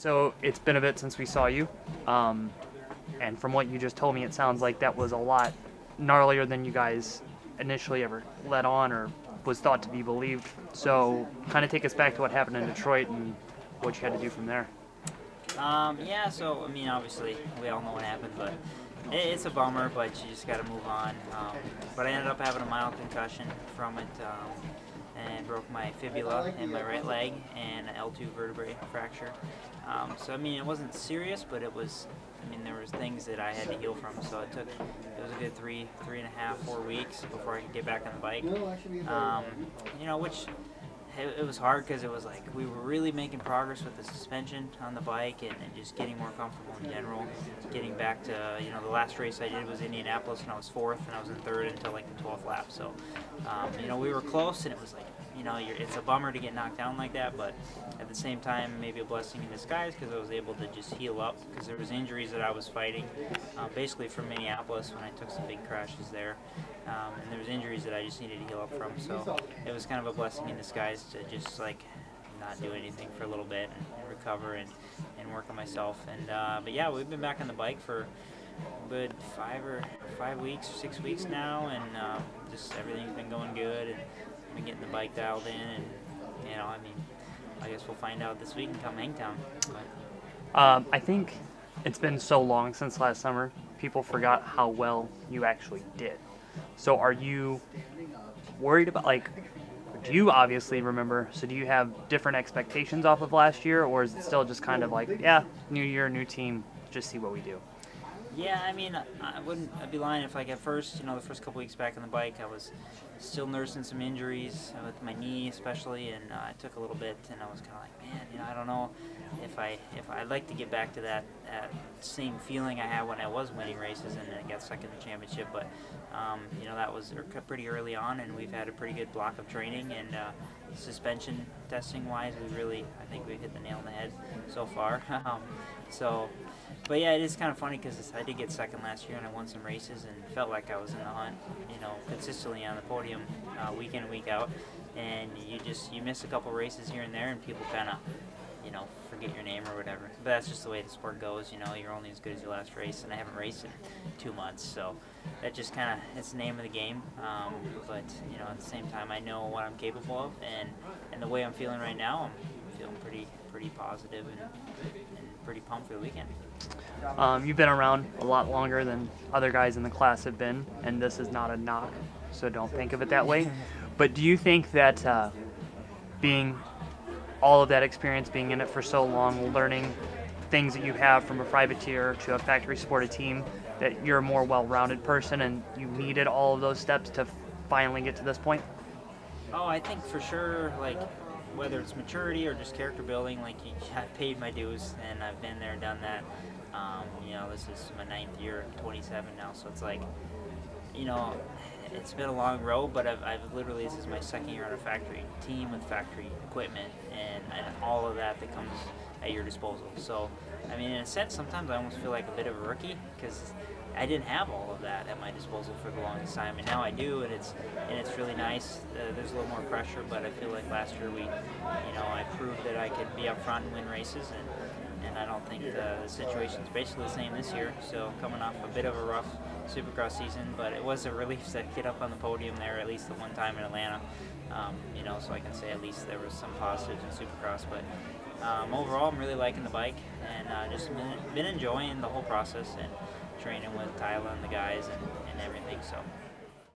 So it's been a bit since we saw you, and from what you just told me, it sounds like that was a lot gnarlier than you guys initially ever let on or was thought to be believed. So kind of take us back to what happened in Detroit and what you had to do from there. Yeah, so, I mean, obviously, we all know what happened, but it's a bummer, but you just got to move on. But I ended up having a mild concussion from it, and broke my fibula in my right leg and an L2 vertebrae fracture. So, I mean, it wasn't serious, but it was, I mean, there was things that I had to heal from, so it was a good three and a half, 4 weeks before I could get back on the bike. You know, which it was hard because it was like we were really making progress with the suspension on the bike and just getting more comfortable in general. Getting back to, you know, the last race I did was Indianapolis and I was 4th and I was in 3rd until like the 12th lap. So, you know, we were close and it was like, you know, it's a bummer to get knocked down like that, but at the same time, maybe a blessing in disguise because I was able to just heal up because there was injuries that I was fighting, basically from Minneapolis when I took some big crashes there, and there was injuries that I just needed to heal up from. So it was kind of a blessing in disguise to just like not do anything for a little bit and recover and work on myself. And but yeah, we've been back on the bike for a good 5 weeks, 6 weeks now, and just everything's been going good. And been getting the bike dialed in, and you know, I mean, I guess we'll find out this week and come Hangtown. I think it's been so long since last summer, people forgot how well you actually did. So are you worried about, like, do you obviously remember, so do you have different expectations off of last year, or is it still just kind of like, yeah, new year, new team, just see what we do? Yeah, I mean, I'd be lying if like at first, you know, the first couple weeks back on the bike, I was still nursing some injuries with my knee especially, and I took a little bit, and I was kind of like, man, you know, I don't know if I'd like to get back to that same feeling I had when I was winning races and I got stuck in the championship, but you know, that was pretty early on, and we've had a pretty good block of training, and suspension testing wise, I think we hit the nail on the head so far. But yeah, it is kind of funny because I did get second last year and I won some races and felt like I was in the hunt, you know, consistently on the podium week in and week out. And you miss a couple races here and there and people kind of, you know, forget your name or whatever. But that's just the way the sport goes, you know, you're only as good as your last race, and I haven't raced in 2 months, so that just kind of, it's the name of the game. But, you know, at the same time, I know what I'm capable of, and the way I'm feeling right now, I'm feeling pretty positive and pretty pumped for the weekend. You've been around a lot longer than other guys in the class have been, and this is not a knock, so don't think of it that way. But do you think that being all of that experience, being in it for so long, learning things that you have from a privateer to a factory supported team, that you're a more well-rounded person and you needed all of those steps to finally get to this point? Oh, I think for sure, like, whether it's maturity or just character building, like, I've paid my dues and I've been there and done that. You know, this is my 9th year, 27 now, so it's like, you know, it's been a long road, but I've literally, this is my 2nd year on a factory team with factory equipment and all of that comes at your disposal. So, I mean, in a sense, sometimes I almost feel like a bit of a rookie because I didn't have all of that at my disposal for the longest time, and now I do, and it's really nice. There's a little more pressure, but I feel like last year I proved that I could be up front and win races, and I don't think the situation's basically the same this year. So coming off a bit of a rough Supercross season, but it was a relief to get up on the podium there at least the one time in Atlanta. You know, so I can say at least there was some positives in Supercross, but overall I'm really liking the bike and just been enjoying the whole process and training with Tyler and the guys and everything. So